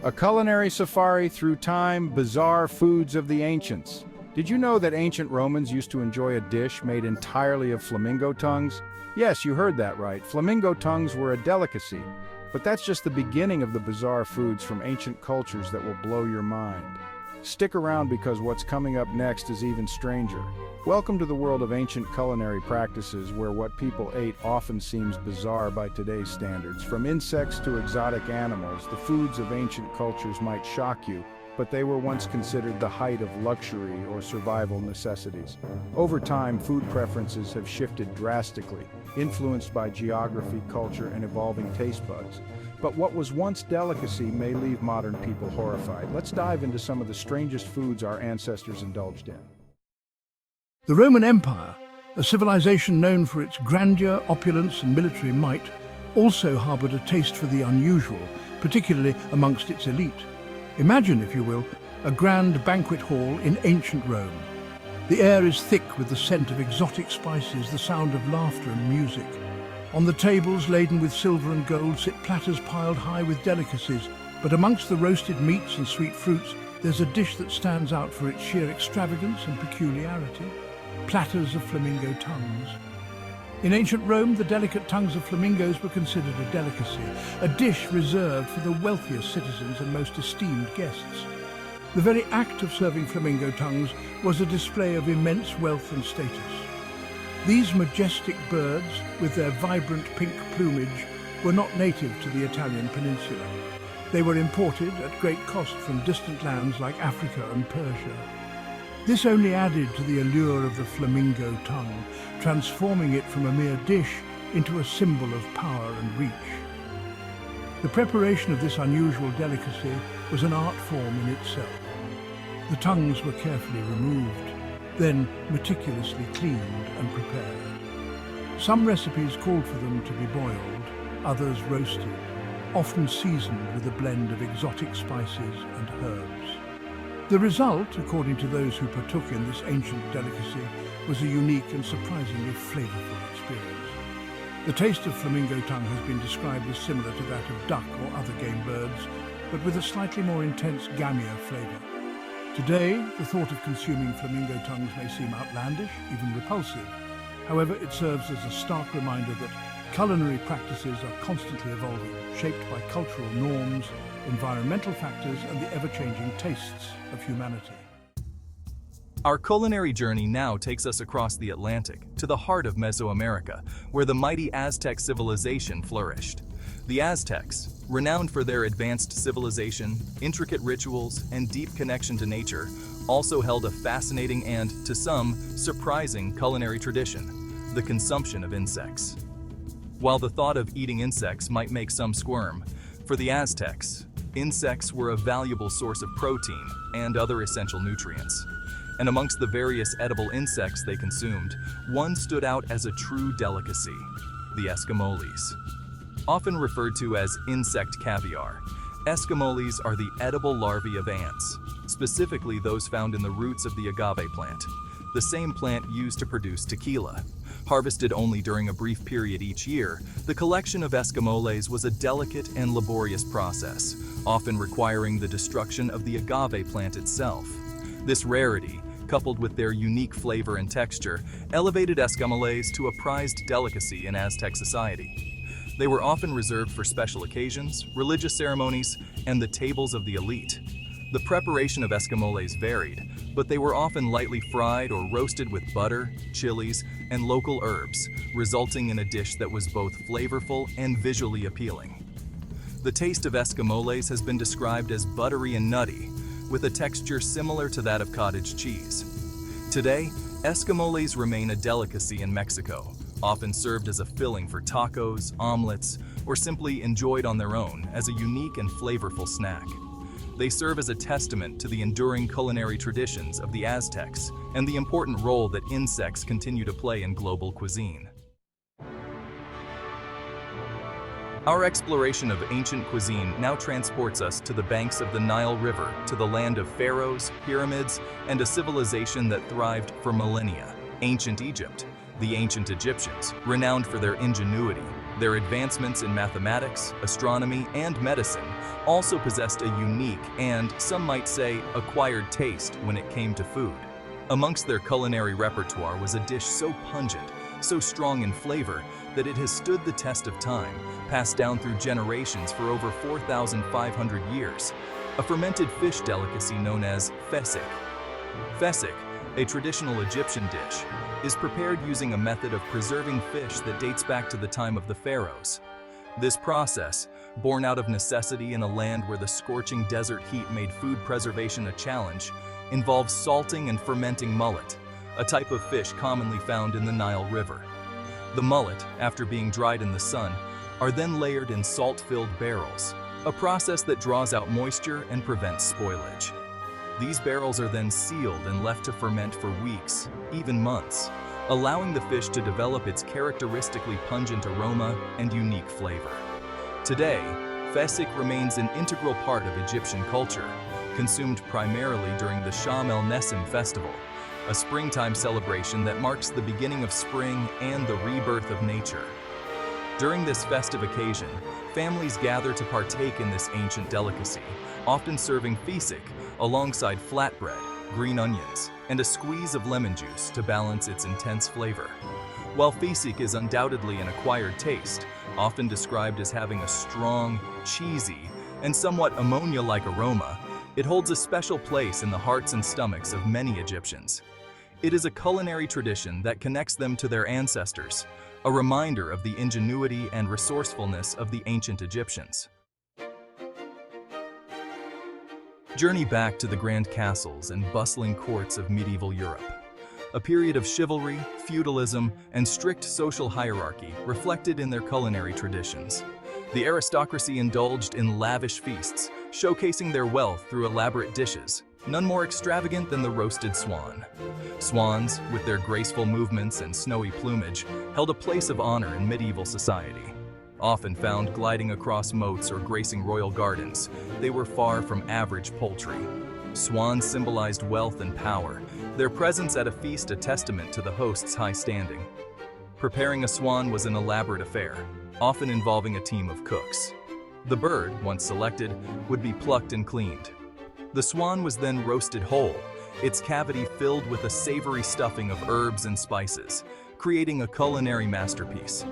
A culinary safari through time, bizarre foods of the ancients. Did you know that ancient Romans used to enjoy a dish made entirely of flamingo tongues? Yes, you heard that right. Flamingo tongues were a delicacy. But that's just the beginning of the bizarre foods from ancient cultures that will blow your mind. Stick around because what's coming up next is even stranger. Welcome to the world of ancient culinary practices where what people ate often seems bizarre by today's standards. From insects to exotic animals, the foods of ancient cultures might shock you, but they were once considered the height of luxury or survival necessities. Over time, food preferences have shifted drastically, influenced by geography, culture, and evolving taste buds. But what was once delicacy may leave modern people horrified. Let's dive into some of the strangest foods our ancestors indulged in. The Roman Empire, a civilization known for its grandeur, opulence, and military might, also harbored a taste for the unusual, particularly amongst its elite. Imagine, if you will, a grand banquet hall in ancient Rome. The air is thick with the scent of exotic spices, the sound of laughter and music. On the tables laden with silver and gold sit platters piled high with delicacies, but amongst the roasted meats and sweet fruits, there's a dish that stands out for its sheer extravagance and peculiarity: platters of flamingo tongues. In ancient Rome, the delicate tongues of flamingos were considered a delicacy, a dish reserved for the wealthiest citizens and most esteemed guests. The very act of serving flamingo tongues was a display of immense wealth and status. These majestic birds, with their vibrant pink plumage, were not native to the Italian peninsula. They were imported at great cost from distant lands like Africa and Persia. This only added to the allure of the flamingo tongue, transforming it from a mere dish into a symbol of power and reach. The preparation of this unusual delicacy was an art form in itself. The tongues were carefully removed, then meticulously cleaned and prepared. Some recipes called for them to be boiled, others roasted, often seasoned with a blend of exotic spices and herbs. The result, according to those who partook in this ancient delicacy, was a unique and surprisingly flavorful experience. The taste of flamingo tongue has been described as similar to that of duck or other game birds, but with a slightly more intense gamier flavor. Today, the thought of consuming flamingo tongues may seem outlandish, even repulsive. However, it serves as a stark reminder that culinary practices are constantly evolving, shaped by cultural norms, environmental factors, and the ever-changing tastes of humanity. Our culinary journey now takes us across the Atlantic to the heart of Mesoamerica, where the mighty Aztec civilization flourished. The Aztecs, renowned for their advanced civilization, intricate rituals, and deep connection to nature, also held a fascinating and, to some, surprising culinary tradition: the consumption of insects. While the thought of eating insects might make some squirm, for the Aztecs, insects were a valuable source of protein and other essential nutrients. And amongst the various edible insects they consumed, one stood out as a true delicacy: the Escamoles. Often referred to as insect caviar, Escamoles are the edible larvae of ants, specifically those found in the roots of the agave plant, the same plant used to produce tequila. Harvested only during a brief period each year, the collection of Escamoles was a delicate and laborious process, often requiring the destruction of the agave plant itself. This rarity, coupled with their unique flavor and texture, elevated Escamoles to a prized delicacy in Aztec society. They were often reserved for special occasions, religious ceremonies, and the tables of the elite. The preparation of Escamoles varied, but they were often lightly fried or roasted with butter, chilies, and local herbs, resulting in a dish that was both flavorful and visually appealing. The taste of Escamoles has been described as buttery and nutty, with a texture similar to that of cottage cheese. Today, Escamoles remain a delicacy in Mexico, often served as a filling for tacos, omelets, or simply enjoyed on their own as a unique and flavorful snack. They serve as a testament to the enduring culinary traditions of the Aztecs and the important role that insects continue to play in global cuisine. Our exploration of ancient cuisine now transports us to the banks of the Nile River, to the land of pharaohs, pyramids, and a civilization that thrived for millennia: ancient Egypt. The ancient Egyptians, renowned for their ingenuity, Their advancements in mathematics, astronomy, and medicine also possessed a unique and, some might say, acquired taste when it came to food. Amongst their culinary repertoire was a dish so pungent, so strong in flavor, that it has stood the test of time, passed down through generations for over 4,500 years. A fermented fish delicacy known as Fesikh. Fesikh, a traditional Egyptian dish, is prepared using a method of preserving fish that dates back to the time of the pharaohs. This process, born out of necessity in a land where the scorching desert heat made food preservation a challenge, involves salting and fermenting mullet, a type of fish commonly found in the Nile River. The mullet, after being dried in the sun, are then layered in salt-filled barrels, a process that draws out moisture and prevents spoilage. These barrels are then sealed and left to ferment for weeks, even months, allowing the fish to develop its characteristically pungent aroma and unique flavor. Today, Fesikh remains an integral part of Egyptian culture, consumed primarily during the Sham el-Nessim festival, a springtime celebration that marks the beginning of spring and the rebirth of nature. During this festive occasion, families gather to partake in this ancient delicacy, often serving Fesikh alongside flatbread, green onions, and a squeeze of lemon juice to balance its intense flavor. While Fesikh is undoubtedly an acquired taste, often described as having a strong, cheesy, and somewhat ammonia-like aroma, it holds a special place in the hearts and stomachs of many Egyptians. It is a culinary tradition that connects them to their ancestors, a reminder of the ingenuity and resourcefulness of the ancient Egyptians. Journey back to the grand castles and bustling courts of medieval Europe. A period of chivalry, feudalism, and strict social hierarchy reflected in their culinary traditions. The aristocracy indulged in lavish feasts, showcasing their wealth through elaborate dishes, none more extravagant than the roasted swan. Swans, with their graceful movements and snowy plumage, held a place of honor in medieval society. Often found gliding across moats or gracing royal gardens, they were far from average poultry. Swans symbolized wealth and power, their presence at a feast a testament to the host's high standing. Preparing a swan was an elaborate affair, often involving a team of cooks. The bird, once selected, would be plucked and cleaned. The swan was then roasted whole, its cavity filled with a savory stuffing of herbs and spices, creating a culinary masterpiece.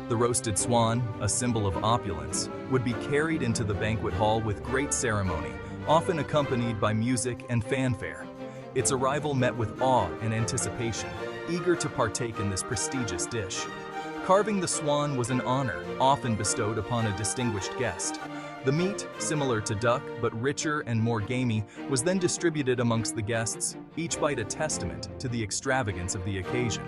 The roasted swan, a symbol of opulence, would be carried into the banquet hall with great ceremony, often accompanied by music and fanfare. Its arrival met with awe and anticipation, eager to partake in this prestigious dish. Carving the swan was an honor, often bestowed upon a distinguished guest. The meat, similar to duck but richer and more gamey, was then distributed amongst the guests, each bite a testament to the extravagance of the occasion.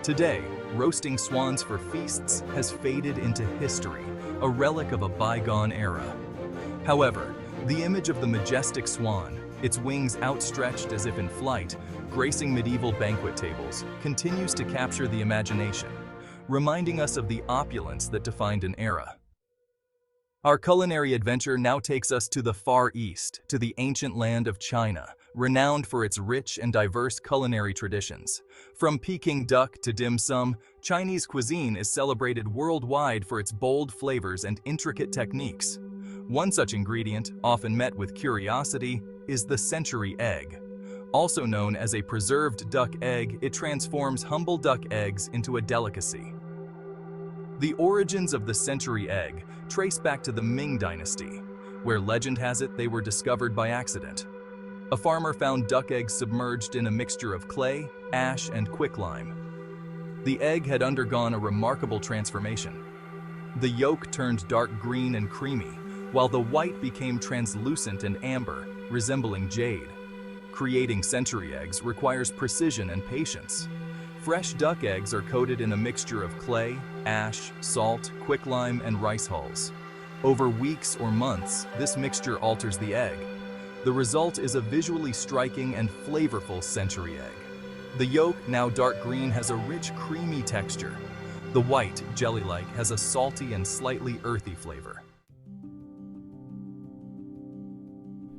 Today, roasting swans for feasts has faded into history, a relic of a bygone era. However, the image of the majestic swan, its wings outstretched as if in flight, gracing medieval banquet tables, continues to capture the imagination, reminding us of the opulence that defined an era. Our culinary adventure now takes us to the Far East, to the ancient land of China, renowned for its rich and diverse culinary traditions. From Peking duck to dim sum, Chinese cuisine is celebrated worldwide for its bold flavors and intricate techniques. One such ingredient, often met with curiosity, is the century egg. Also known as a preserved duck egg, it transforms humble duck eggs into a delicacy. The origins of the century egg trace back to the Ming Dynasty, where legend has it they were discovered by accident. A farmer found duck eggs submerged in a mixture of clay, ash, and quicklime. The egg had undergone a remarkable transformation. The yolk turned dark green and creamy, while the white became translucent and amber, resembling jade. Creating century eggs requires precision and patience. Fresh duck eggs are coated in a mixture of clay, ash, salt, quicklime, and rice hulls. Over weeks or months, this mixture alters the egg. The result is a visually striking and flavorful century egg. The yolk, now dark green, has a rich, creamy texture. The white, jelly-like, has a salty and slightly earthy flavor.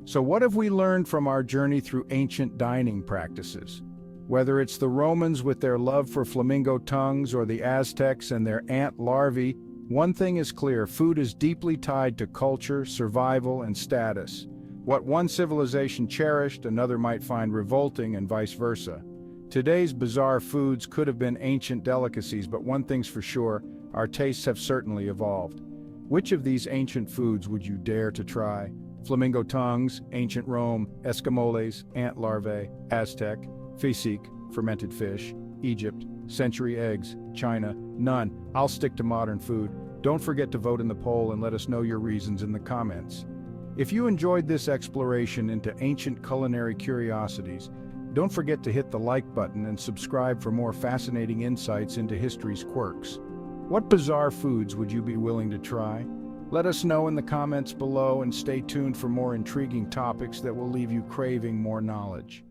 So what have we learned from our journey through ancient dining practices? Whether it's the Romans with their love for flamingo tongues or the Aztecs and their ant larvae, One thing is clear, food is deeply tied to culture, survival, and status. What one civilization cherished, another might find revolting, and vice versa. Today's bizarre foods could have been ancient delicacies, but one thing's for sure, our tastes have certainly evolved. Which of these ancient foods would you dare to try? Flamingo tongues, ancient Rome, Escamoles, ant larvae, Aztec, Fesikh, fermented fish, Egypt, century eggs, China, none. I'll stick to modern food. Don't forget to vote in the poll and let us know your reasons in the comments. If you enjoyed this exploration into ancient culinary curiosities, don't forget to hit the like button and subscribe for more fascinating insights into history's quirks. What bizarre foods would you be willing to try? Let us know in the comments below and stay tuned for more intriguing topics that will leave you craving more knowledge.